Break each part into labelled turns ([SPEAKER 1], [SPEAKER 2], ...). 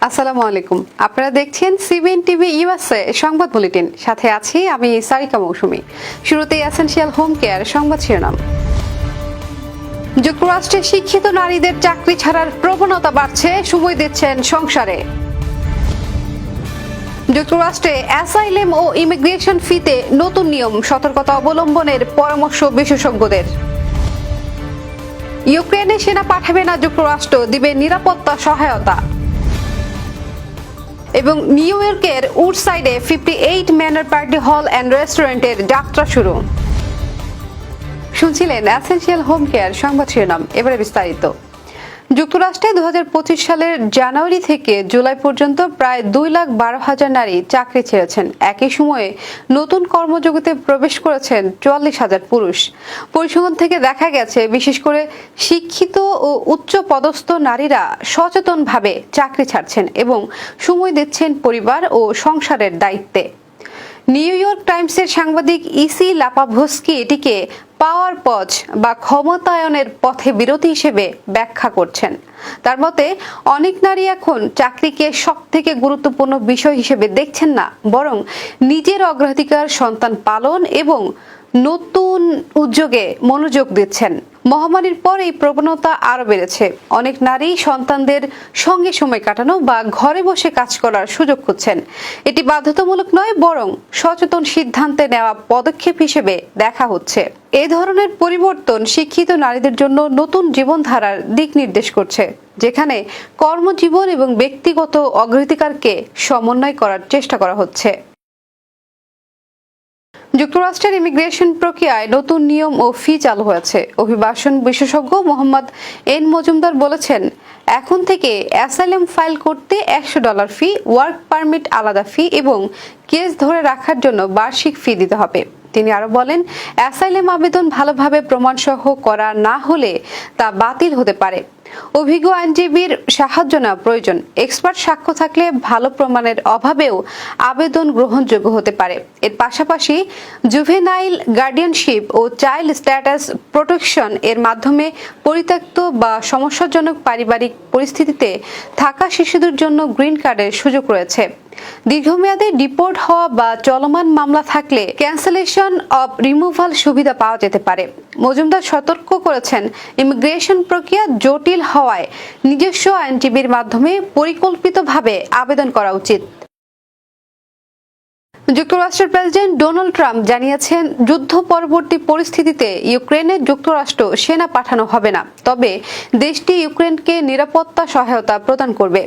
[SPEAKER 1] আসসালামু আলাইকুম। আপনারা দেখছেন সিবিএন টিভি ইউএসএ সংবাদ বুলেটিন। সাথে আছি আমি সারিকা মৌসুমী। শুরুতেই এসেনশিয়াল হোম কেয়ার সংবাদ শিরোনাম। যুক্তরাষ্ট্রে শিক্ষিত নারীদের চাকরি ছাড়ার প্রবণতা বাড়ছে, সময় দিচ্ছেন সংসারে। যুক্তরাষ্ট্রে অ্যাসাইলেম ও ইমিগ্রেশন ফিতে নতুন নিয়ম, সতর্কতা অবলম্বনের পরামর্শ বিশেষজ্ঞদের। ইউক্রেনে সেনা পাঠাবে না যুক্তরাষ্ট্র, দিবে নিরাপত্তা সহায়তা। এবং নিউ ইয়র্কের উডসাইডে 58 ম্যানর পার্টি হল অ্যান্ড রেস্টুরেন্টের যাত্রা শুরু। শুনছিলেন এসেনশিয়াল হোম কেয়ার সংবাদ শিরোনাম। এবারে বিস্তারিত। যুক্তরাষ্ট্রে 2025 সালের জানুয়ারি থেকে জুলাই পর্যন্ত প্রায় 2,12,000 নারী চাকরি ছেড়েছেন। একই সময়ে নতুন কর্মজগতে প্রবেশ করেছেন 44,000 পুরুষ। পরিসংখ্যান থেকে দেখা গেছে, বিশেষ করে শিক্ষিত ও উচ্চ পদস্থ নারীরা সচেতনভাবে চাকরি ছাড়ছেন এবং সময় দিচ্ছেন পরিবার ও সংসারের দায়িত্বে। নিউ ইয়র্ক টাইমসের সাংবাদিক ইসি লাপাভস্কি এটিকে পাওয়ার পজ বা ক্ষমতায়নের পথে বিরতি হিসেবে ব্যাখ্যা করছেন। তার মতে, অনেক নারী এখন চাকরিকে সবথেকে গুরুত্বপূর্ণ বিষয় হিসেবে দেখছেন না, বরং নিজের অগ্রাধিকার, সন্তান পালন এবং নতুন উদ্যোগে মনোযোগ দিচ্ছেন। মহামারীর পর এই প্রবণতা আরো বেড়েছে। অনেক নারী সন্তানদের সঙ্গে সময় কাটানো বা ঘরে বসে কাজ করার সুযোগ খুঁজছেন। এটি বাধ্যতামূলক নয়, বরং সচেতন সিদ্ধান্তে নেওয়া পদক্ষেপ হিসেবে দেখা হচ্ছে। এ ধরনের পরিবর্তন শিক্ষিত নারীদের জন্য নতুন জীবনধারার দিক নির্দেশ করছে, যেখানে কর্মজীবন এবং ব্যক্তিগত অগ্রাধিকারকে সমন্বয় করার চেষ্টা করা হচ্ছে। যুক্তরাষ্ট্রের ইমিগ্রেশন প্রক্রিয়ায় নতুন নিয়ম ও ফি চালু হয়েছে। অভিবাসন বিশেষজ্ঞ মোহাম্মদ এন মজুমদার বলেছেন, এখন থেকে অ্যাসাইলাম ফাইল করতে $100 ফি, ওয়ার্ক পারমিট আলাদা ফি এবং কেস ধরে রাখার জন্য বার্ষিক ফি দিতে হবে। তিনি আরো বলেন, অ্যাসাইলাম আবেদন ভালোভাবে প্রমাণসহ করা না হলে তা বাতিল হতে পারে। অভিজ্ঞ আইনজীবীর সাহায্য নেওয়া প্রয়োজন। এক্সপার্ট সাক্ষ্য থাকলে ভালো প্রমাণের অভাবেও আবেদন গ্রহণযোগ্য হতে পারে। এর পাশাপাশি জুভেনাইল গার্ডিয়ানশিপ ও চাইল্ড স্ট্যাটাস প্রোটেকশন এর মাধ্যমে পরিত্যক্ত বা সমস্যাজনক পারিবারিক পরিস্থিতিতে থাকা শিশুদের জন্য গ্রিন কার্ডের সুযোগ রয়েছে। দীর্ঘমেয়াদে ডিপোর্ট হওয়া বা চলমান মামলা থাকলে ক্যান্সেলেশন অব রিমুভাল সুবিধা পাওয়া যেতে পারে। মজুমদার সতর্ক করেছেন, ইমিগ্রেশন প্রক্রিয়া জটিল হওয়ায় নিজস্ব আইনজীবীর মাধ্যমে পরিকল্পিতভাবে আবেদন করা উচিত। যুক্তরাষ্ট্রের প্রেসিডেন্ট ডোনাল্ড ট্রাম্প জানিয়েছেন, যুদ্ধ পরবর্তী পরিস্থিতিতে ইউক্রেনে যুক্তরাষ্ট্র সেনা পাঠানো হবে না, তবে দেশটি ইউক্রেনকে নিরাপত্তা সহায়তা প্রদান করবে।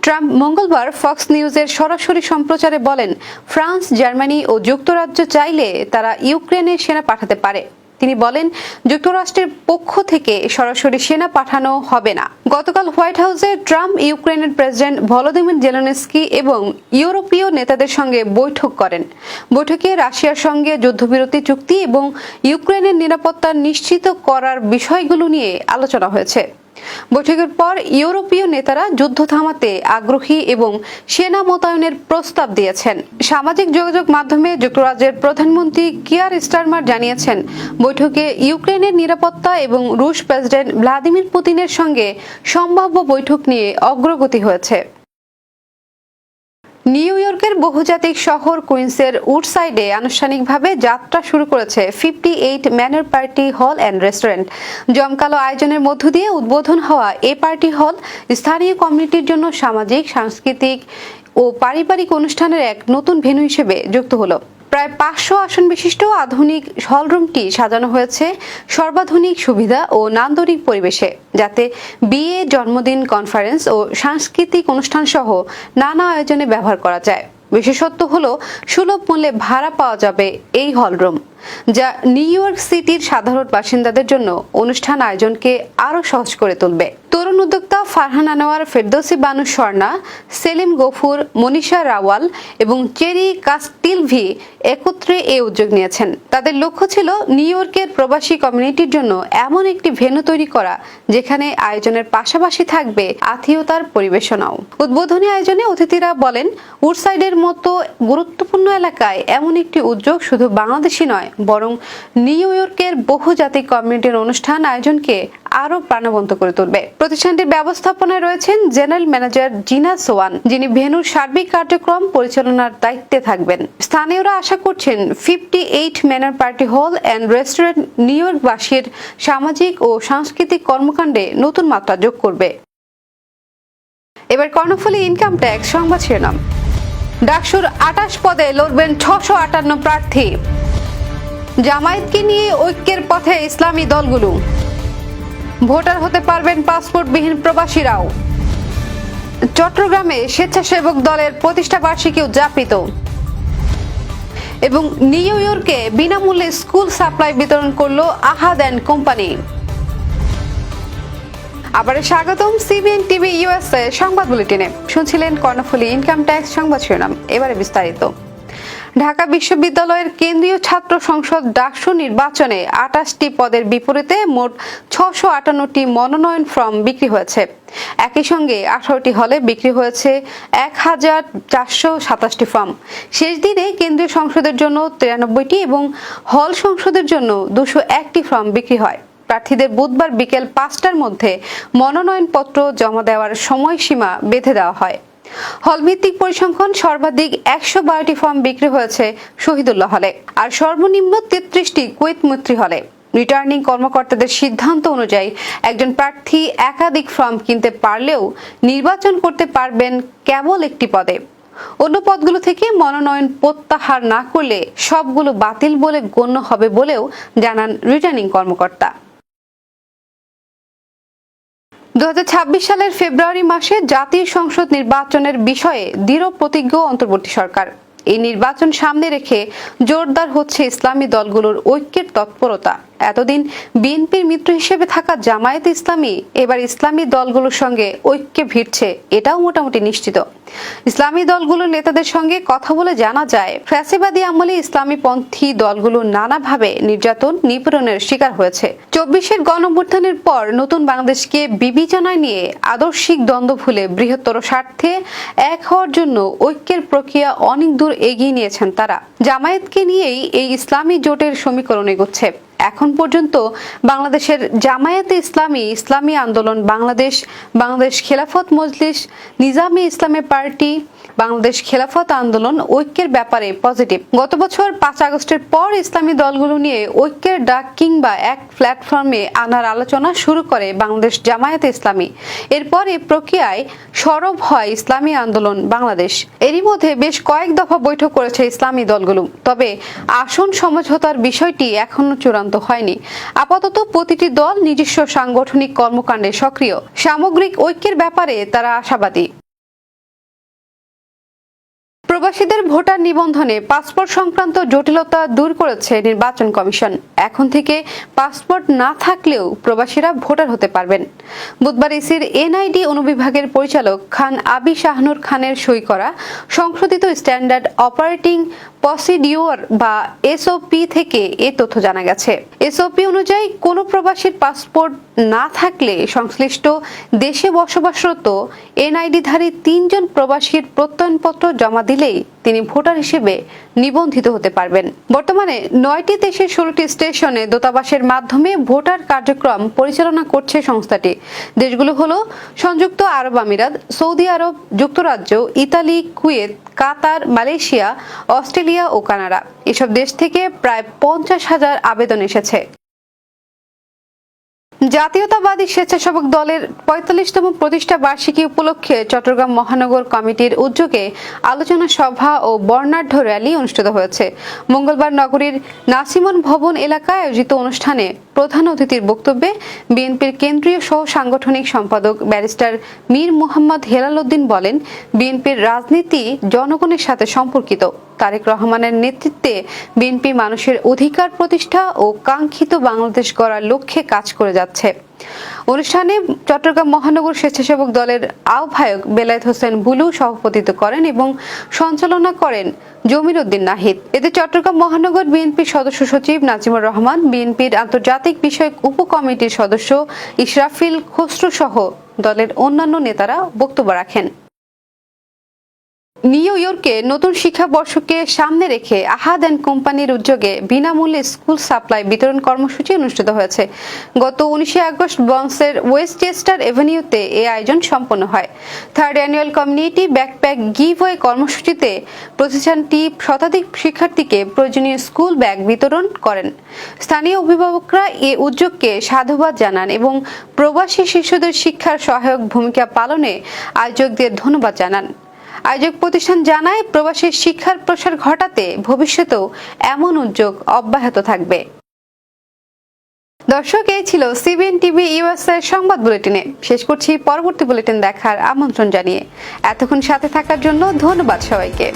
[SPEAKER 1] ট্রাম্প মঙ্গলবার ফক্স নিউজের সরাসরি সম্প্রচারে বলেন, ফ্রান্স, জার্মানি ও যুক্তরাজ্য চাইলে তারা ইউক্রেনে সেনা পাঠাতে পারে। তিনি বলেন, যুক্তরাষ্ট্রের পক্ষ থেকে সরাসরি সেনা পাঠানো হবে না। গতকাল হোয়াইট হাউসে ট্রাম্প ইউক্রেনের প্রেসিডেন্ট ভলোদিমির জেলেনস্কি এবং ইউরোপীয় নেতাদের সঙ্গে বৈঠক করেন। বৈঠকে রাশিয়ার সঙ্গে যুদ্ধবিরতি চুক্তি এবং ইউক্রেনের নিরাপত্তা নিশ্চিত করার বিষয়গুলো নিয়ে আলোচনা হয়েছে। বৈঠকের পর ইউরোপীয় নেতারা যুদ্ধ থামাতে আগ্রহী এবং সেনা মোতায়েনের প্রস্তাব দিয়েছেন। সামাজিক যোগাযোগ মাধ্যমে যুক্তরাজ্যের প্রধানমন্ত্রী কিয়ার স্টারমার জানিয়েছেন, বৈঠকে ইউক্রেনের নিরাপত্তা এবং রুশ প্রেসিডেন্ট ভ্লাদিমির পুতিনের সঙ্গে সম্ভাব্য বৈঠক নিয়ে অগ্রগতি হয়েছে। নিউ ইয়র্কের বহুজাতিক শহর কুইন্সের উডসাইডে আনুষ্ঠানিকভাবে যাত্রা শুরু করেছে 58 manor party hall and restaurant. জমকালো আয়োজনের মধ্য দিয়ে উদ্বোধন হওয়া এ পার্টি হল স্থানীয় কমিউনিটির জন্য সামাজিক, সাংস্কৃতিক ও পারিবারিক অনুষ্ঠানের এক নতুন ভেন্যু হিসেবে যুক্ত হলো। প্রায় 500 আসন বিশিষ্ট আধুনিক হলরুমটি সাজানো হয়েছে সর্বাধুনিক সুবিধা ও নান্দনিক পরিবেশে, যাতে বিয়ে, জন্মদিন, কনফারেন্স ও সাংস্কৃতিক অনুষ্ঠান সহ নানা আয়োজনে ব্যবহার করা যায়। বিশেষত্ব হলো সুলভ মূল্যে ভাড়া পাওয়া যাবে এই হলরুম, যা নিউ ইয়র্ক সিটির সাধারণ বাসিন্দাদের জন্য অনুষ্ঠান আয়োজনকে আরো সহজ করে তুলবে। তরুণ উদ্যোক্তা ফারহান আনোয়ার, ফেরদৌসী বানু স্বর্ণা, সেলিম গফুর, মনীষা রাওয়াল এবং চেরি কাস্টিলভি একত্রে এই উদ্যোগ নিয়েছেন। তাদের লক্ষ্য ছিল নিউ ইয়র্কের প্রবাসী কমিউনিটির জন্য এমন একটি ভেন্যু তৈরি করা, যেখানে আয়োজনের পাশাপাশি থাকবে আত্মীয়তার পরিবেশনাও। উদ্বোধনী আয়োজনে অতিথিরা বলেন, উডসাইডের মতো গুরুত্বপূর্ণ এলাকায় এমন একটি উদ্যোগ শুধু বাংলাদেশি নয়, বরং নিউ ইয়র্কের বহুজাতিক কমিউনিটির অনুষ্ঠান আয়োজনকে আরো প্রাণবন্ত করে তুলবে। প্রতিষ্ঠানটির ব্যবস্থাপনায় রয়েছেন জেনারেল ম্যানেজার জিনা সোয়ান, যিনি ভেন্যুর সার্বিক কার্যক্রম পরিচালনার দায়িত্বে থাকবেন। স্থানীয়রা আশা করছেন 58 manor party hall and restaurant নিউ ইয়র্কবাসীর সামাজিক ও সাংস্কৃতিক কর্মকাণ্ডে নতুন মাত্রা যোগ করবে। এবার কর্ণফুলী ইনকাম ট্যাক্স সংবাদ শিরোনাম। ডাকসুর 28 পদে লড়বেন 658 প্রার্থী। জামায়াতকে নিয়ে ঐক্যের পথে ইসলামী দলগুলো। ভোটার হতে পারবেন পাসপোর্টবিহীন প্রবাসীরাও। চট্টগ্রামে স্বেচ্ছাসেবক দলের প্রতিষ্ঠা বার্ষিকী উদযাপিত। এবং নিউ ইয়র্কে বিনামূল্যে স্কুল সাপ্লাই বিতরণ করলো আহাদ অ্যান্ড কোম্পানি। আবার স্বাগতম সিবিএন টিভি ইউএসএ সংবাদ বুলেটিনে। শুনছিলেন কর্ণফুলী ইনকাম ট্যাক্স সংবাদ শিরোনাম। এবারে বিস্তারিত। ঢাকা বিশ্ববিদ্যালয়ের কেন্দ্রীয় ছাত্র সংসদ ডাকসু নির্বাচনে 28টি পদের বিপরীতে মোট 658টি মনোনয়ন ফর্ম বিক্রি হয়েছে। একই সঙ্গে 18টি হলে বিক্রি হয়েছে 1427টি ফর্ম। শেষ দিনে কেন্দ্রীয় সংসদের জন্য 93টি এবং হল সংসদের জন্য 201টি ফর্ম বিক্রি হয়। প্রার্থীদের বুধবার বিকেল 5টার মধ্যে মনোনয়নপত্র জমা দেওয়ার সময়সীমা বেঁধে দেওয়া হয়। হলভিত্তিক পরিসংখ্যান সর্বাধিক 112টি ফর্ম বিক্রি হয়েছে শহীদুল্লাহ হলে, আর সর্বনিম্ন 33টি কুয়েত মৈত্রী হলে। রিটার্নিং কর্মকর্তাদের সিদ্ধান্ত অনুযায়ী একজন প্রার্থী একাধিক ফর্ম কিনতে পারলেও নির্বাচন করতে পারবেন কেবল একটি পদে। অন্য পদগুলো থেকে মনোনয়ন প্রত্যাহার না করলে সবগুলো বাতিল বলে গণ্য হবে বলেও জানান রিটার্নিং কর্মকর্তা। 2026 সালের ফেব্রুয়ারি মাসে জাতীয় সংসদ নির্বাচনের বিষয়ে দৃঢ় প্রতিজ্ঞ অন্তর্বর্তী সরকার। এই নির্বাচন সামনে রেখে জোরদার হচ্ছে ইসলামী দলগুলোর ঐক্যের তৎপরতা। এতদিন বিএনপির মিত্র হিসেবে থাকা জামায়াতে ইসলামী এবার ইসলামী দলগুলোর সঙ্গে ঐক্যে ভিড়ছে, এটাও মোটামুটি নিশ্চিত। ইসলামী দলগুলোর নেতাদের সঙ্গে কথা বলে জানা যায়, ফ্যাসিবাদী আমলে ইসলামী পন্থী দলগুলো নানাভাবে নির্যাতন নিপীড়নের শিকার হয়েছে। 24-এর গণঅভ্যুত্থানের পর নতুন বাংলাদেশকে বিবেচনায় নিয়ে আদর্শিক দ্বন্দ্ব ভুলে বৃহত্তর স্বার্থে এক হওয়ার জন্য ঐক্যের প্রক্রিয়া অনেক দূর এগিয়ে নিয়েছেন তারা। জামায়াতকে নিয়েই এই ইসলামী জোটের সমীকরণ এগোচ্ছে। এখন পর্যন্ত বাংলাদেশের জামায়াতে ইসলামী, ইসলামী আন্দোলন বাংলাদেশ, বাংলাদেশ খেলাফত মজলিস, নিজামী ইসলামী পার্টি, বাংলাদেশ খেলাফত আন্দোলন ঐক্যের ব্যাপারে পজিটিভ। গত বছর 5 আগস্টের পর ইসলামী দলগুলো নিয়ে ঐক্যের ডাক কিংবা এক প্ল্যাটফর্মে আনার আলোচনা শুরু করে বাংলাদেশ জামায়াতে ইসলামী। এরপর এই প্রক্রিয়ায় সরব হয় ইসলামী আন্দোলন বাংলাদেশ। এরই মধ্যে বেশ কয়েক দফা বৈঠক করেছে ইসলামী দলগুলো, তবে আসন সমঝোতার বিষয়টি এখনো চূড়ান্ত হয়নি। আপাতত প্রতিটি দল নিজস্ব সাংগঠনিক কর্মকাণ্ডে সক্রিয়। সামগ্রিক ঐক্যের ব্যাপারে তারা আশাবাদী। প্রবাসীদের ভোটার নিবন্ধনে পাসপোর্ট সংক্রান্ত জটিলতা দূর করেছে নির্বাচন কমিশন। এখন থেকে পাসপোর্ট না থাকলেও প্রবাসীরা ভোটার হতে পারবেন। বুধবার ইসির এনআইডি অনুবিভাগের পরিচালক খান আবি শাহনুর খানের সই করা সংশোধিত স্ট্যান্ডার্ড অপারেটিং প্রসিডিওর বা এসওপি থেকে এ তথ্য জানা গেছে। এসওপি অনুযায়ী কোনো প্রবাসীর পাসপোর্ট না থাকলে সংশ্লিষ্ট দেশে বসবাসরত এনআইডিধারী 3 জন প্রবাসীর প্রত্যয়নপত্র জমা দিলেই তিনি ভোটার হিসেবে নিবন্ধিত হতে পারবেন। বর্তমানে 9টি দেশের 16টি স্টেশনে দূতাবাসের মাধ্যমে ভোটার কার্যক্রম পরিচালনা করছে সংস্থাটি। দেশগুলো হলো সংযুক্ত আরব আমিরাত, সৌদি আরব, যুক্তরাজ্য, ইতালি, কুয়েত, কাতার, মালয়েশিয়া, অস্ট্রেলিয়া ও কানাডা। এসব দেশ থেকে প্রায় 50,000 আবেদন এসেছে। জাতীয়তাবাদী স্বেচ্ছাসেবক দলের 45তম প্রতিষ্ঠা বার্ষিকী উপলক্ষে চট্টগ্রাম মহানগর কমিটির উদ্যোগে আলোচনা সভা ও বর্ণাঢ্য র্যালি অনুষ্ঠিত হয়েছে। মঙ্গলবার নগরীর নাসিমন ভবন এলাকায় আয়োজিত অনুষ্ঠানে প্রধান অতিথির বক্তব্যে বিএনপির কেন্দ্রীয় সহ সাংগঠনিক সম্পাদক ব্যারিস্টার মীর মোহাম্মদ হেলাল উদ্দিন বলেন, বিএনপির রাজনীতি জনগণের সাথে সম্পর্কিত। তারেক রহমানের নেতৃত্বে বিএনপি মানুষের অধিকার প্রতিষ্ঠা ও কাঙ্ক্ষিত বাংলাদেশ গড়ার লক্ষ্যে কাজ করে যাচ্ছে। অনুষ্ঠানে চট্টগ্রাম মহানগর স্বেচ্ছাসেবক দলের আহ্বায়ক বেলায়েত হোসেন বুলু সভাপতিত্ব করেন এবং সঞ্চালনা করেন জমির উদ্দিন নাহিদ। এতে চট্টগ্রাম মহানগর বিএনপির সদস্য সচিব নাজিমুর রহমান, বিএনপির আন্তর্জাতিক বিষয়ক উপকমিটির সদস্য ইশরাফিল খসরু সহ দলের অন্যান্য নেতারা বক্তব্য রাখেন। নিউ ইয়র্কে নতুন শিক্ষাবর্ষকে সামনে রেখে আহাদ অ্যান্ড কোম্পানির উদ্যোগে বিনামূল্যে স্কুল সাপ্লাই বিতরণ কর্মসূচি অনুষ্ঠিত হয়েছে। গত 19 আগস্ট ব্রঙ্কসের ওয়েস্টচেস্টার এভিনিউতে এই আয়োজন সম্পন্ন হয়। Third annual community backpack giveaway কর্মসূচিতে প্রতিষ্ঠানটি শতাধিক শিক্ষার্থীকে প্রয়োজনীয় স্কুল ব্যাগ বিতরণ করেন। স্থানীয় অভিভাবকরা এই উদ্যোগকে সাধুবাদ জানান এবং প্রবাসী শিশুদের শিক্ষার সহায়ক ভূমিকা পালনে আয়োজকদের ধন্যবাদ জানান। আয়োজক প্রতিষ্ঠান জানায়, প্রবাসী শিক্ষার প্রসার ঘটাতে ভবিষ্যতেও এমন উদ্যোগ অব্যাহত থাকবে। দর্শক, এই ছিল সিবিএন টিভি ইউএসএ সংবাদ বুলেটিনে। শেষ করছি, পরবর্তী বুলেটিন দেখার আমন্ত্রণ জানিয়ে এতক্ষণ সাথে থাকার জন্য ধন্যবাদ সবাইকে।